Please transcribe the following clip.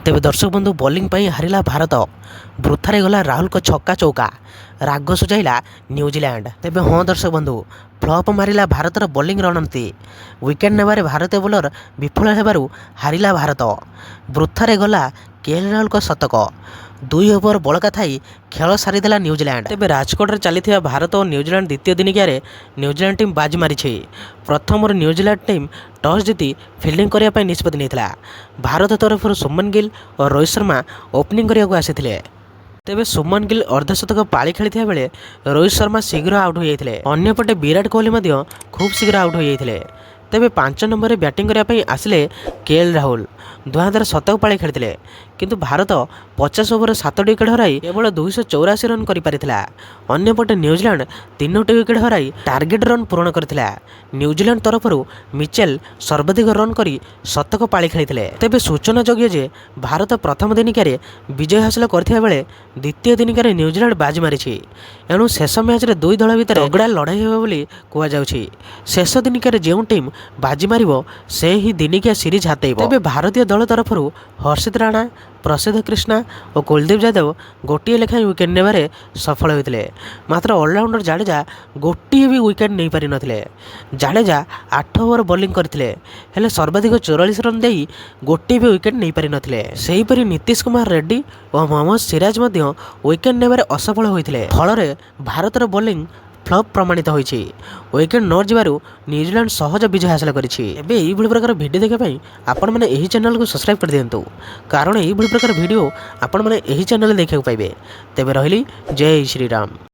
तेबे दर्शक बंधु बॉलिंग पर हारिला भारत वृथारे गला राहुल को छक्का चौका राग सुझाइला न्यूजीलैंड। तेबे हाँ दर्शक बंधु फ्लॉप मारिला भारतर बॉलिंग रणनीति विकेट नेबारे भारतीय बोलर विफल हेबारु हारिला भारत वृथारे गला केएल राहुल को शतक 2 ओवर बलका थाई खेल सारीदेला न्यूजीलैंड। तेबे राजकोट रे चली भारत और न्यूजीलैंड द्वितीय दिनिकिया न्यूजीलैंड टीम बाजी मारी प्रथम न्यूजीलैंड टीम टॉस जीति फिल्डिंग करने निष्पत्ति नहीं भारत तरफ सुमन गिल और रोहित शर्मा ओपनिंग करने आसी तेबे सुमन गिल अर्धशतक पाली खेली बेले रोहित शर्मा शीघ्र आउट हो जाते अन्यपटे विराट कोहली खूब शीघ्र आउट हो जाते तेबे 5 नंबर बैटिंग करने आसिले केएल राहुल 2000 शतक पाली खेली किंतु भारत 50 ओवर 7 विकेट हराई केवल 284 रन करिपारिथिला। अन्यपटे न्यूजीलैंड 3टी विकेट हराई टार्गेट रन पूरण करथिला। न्यूजीलैंड तरफरु मिचेल सर्वाधिक रन करी शतक पाली खेली तेबे सूचना जोग्य जे भारत प्रथम दिनिकारे विजय हासिल करथिया बेले द्वितीय दिनिकारे न्यूजीलैंड बाजी मारिछि एणु शेष मैच रे दुई दल भितर तगड़ा लड़ाई हेबो बोली कुआ जाउछि। शेष दिनिकारे जेउ टीम बाजी मारिबो से ही दिनिकिया सीरीज हातेइबो। तेबे भारतीय दल तरफरु हर्षित राणा प्रसिद्ध कृष्णा और कुलदीप यादव गोटे लेखाएं विकेट नेबारे सफल होते मात्र ऑलराउंडर जाडेजा गोटे भी विकेट नहीं पारि नथिले। जाडेजा 8 ओवर बॉलिंग करथिले हेले सर्वाधिक 44 रन देई गोटे भी विकेट नहीं पारि नथिले। सेहीपरि नीतीश कुमार रेड्डी और मोहम्मद सिराज मध्य विकेट नेबारे असफल होइथिले फल भारतर बॉलिंग फ्लॉप प्रमाणित होइछि। विकेट न जिबारु न्यूजीलैंड सहज विजय हासिल करिछि। एबे एही भली प्रकार वीडियो देखा पई आपण माने एही चैनल को सब्सक्राइब कर दियंतु कारण एही भली प्रकार वीडियो आपण माने एही चैनल देखिବାକୁ पाइबे। तेबे रहिली जय श्री राम।